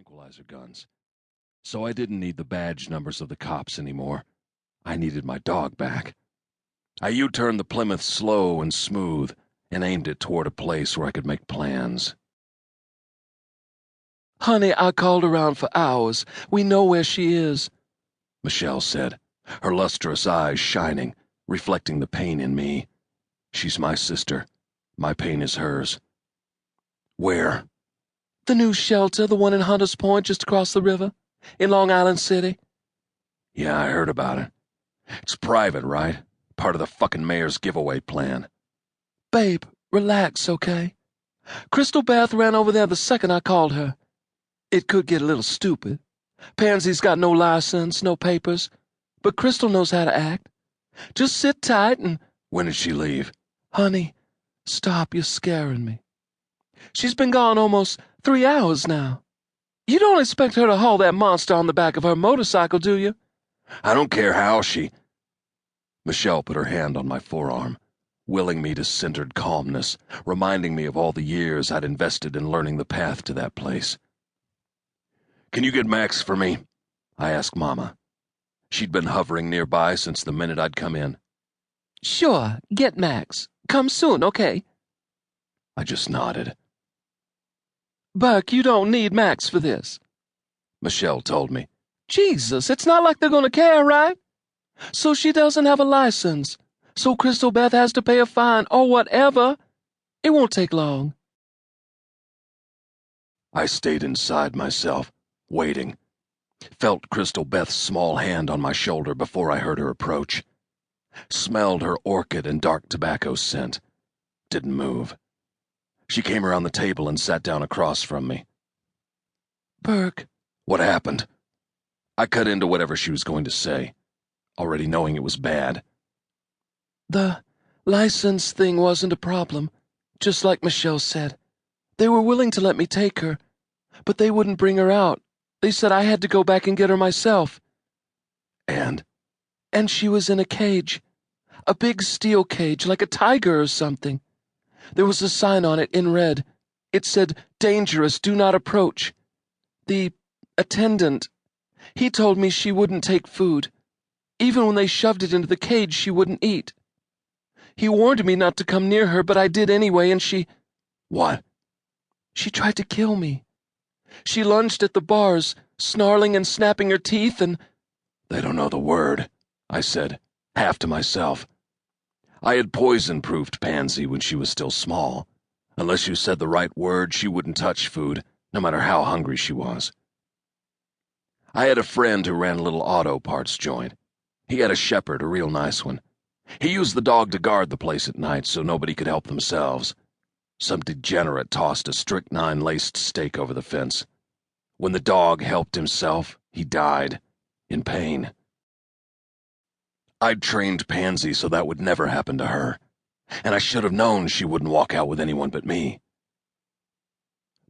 tranquilizer guns. So I didn't need the badge numbers of the cops anymore. I needed my dog back. I U-turned the Plymouth slow and smooth and aimed it toward a place where I could make plans. "Honey, I called around for hours. We know where she is," Michelle said, her lustrous eyes shining, reflecting the pain in me. She's my sister. My pain is hers. Where? "The new shelter, the one in Hunters Point just across the river, in Long Island City." Yeah, I heard about it. It's private, right? Part of the fucking mayor's giveaway plan. "Babe, relax, okay? Crystal Beth ran over there the second I called her. It could get a little stupid. Pansy's got no license, no papers, but Crystal knows how to act. Just sit tight and—" When did she leave? "Honey, stop, you're scaring me. She's been gone almost 3 hours now. You don't expect her to haul that monster on the back of her motorcycle, do you?" I don't care how she... Michelle put her hand on my forearm, willing me to centered calmness, reminding me of all the years I'd invested in learning the path to that place. Can you get Max for me? I asked Mama. She'd been hovering nearby since the minute I'd come in. "Sure, get Max. Come soon, okay?" I just nodded. "Burke, you don't need Max for this," Michelle told me. "Jesus, it's not like they're gonna care, right? So she doesn't have a license. So Crystal Beth has to pay a fine or whatever. It won't take long." I stayed inside myself, waiting. Felt Crystal Beth's small hand on my shoulder before I heard her approach. Smelled her orchid and dark tobacco scent. Didn't move. She came around the table and sat down across from me. "Burke." What happened? I cut into whatever she was going to say, already knowing it was bad. "The license thing wasn't a problem, just like Michelle said. They were willing to let me take her, but they wouldn't bring her out. They said I had to go back and get her myself. And she was in a cage. A big steel cage, like a tiger or something. There was a sign on it in red. It said, 'Dangerous, do not approach.' The attendant, he told me she wouldn't take food. Even when they shoved it into the cage, she wouldn't eat. He warned me not to come near her, but I did anyway, and she—" What? "She tried to kill me. She lunged at the bars, snarling and snapping her teeth, and—" They don't know the word, I said, half to myself. I had poison-proofed Pansy when she was still small. Unless you said the right word, she wouldn't touch food, no matter how hungry she was. I had a friend who ran a little auto parts joint. He had a shepherd, a real nice one. He used the dog to guard the place at night so nobody could help themselves. Some degenerate tossed a strychnine-laced stake over the fence. When the dog helped himself, he died, in pain. I'd trained Pansy so that would never happen to her, and I should have known she wouldn't walk out with anyone but me.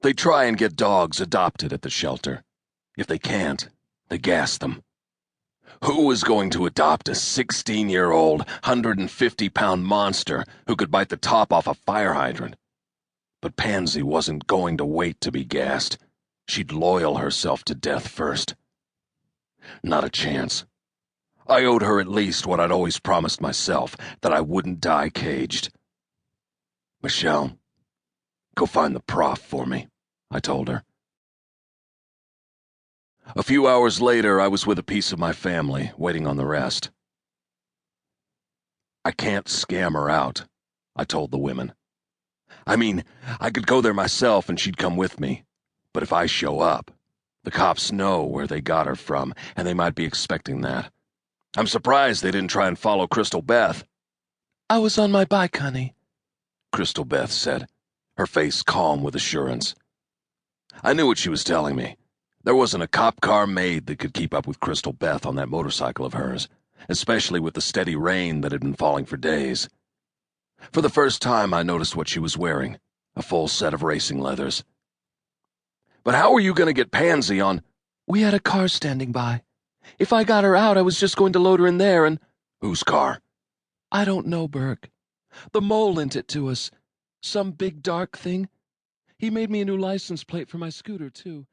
They try and get dogs adopted at the shelter. If they can't, they gas them. Who is going to adopt a 16-year-old, 150-pound monster who could bite the top off a fire hydrant? But Pansy wasn't going to wait to be gassed. She'd loyal herself to death first. Not a chance. I owed her at least what I'd always promised myself, that I wouldn't die caged. Michelle, go find the prof for me, I told her. A few hours later, I was with a piece of my family, waiting on the rest. I can't scam her out, I told the women. I mean, I could go there myself and she'd come with me. But if I show up, the cops know where they got her from, and they might be expecting that. I'm surprised they didn't try and follow Crystal Beth. "I was on my bike, honey," Crystal Beth said, her face calm with assurance. I knew what she was telling me. There wasn't a cop car made that could keep up with Crystal Beth on that motorcycle of hers, especially with the steady rain that had been falling for days. For the first time, I noticed what she was wearing, a full set of racing leathers. But how were you going to get Pansy on— "We had a car standing by. If I got her out, I was just going to load her in there and—" Whose car? "I don't know, Burke. The mole lent it to us. Some big dark thing. He made me a new license plate for my scooter, too.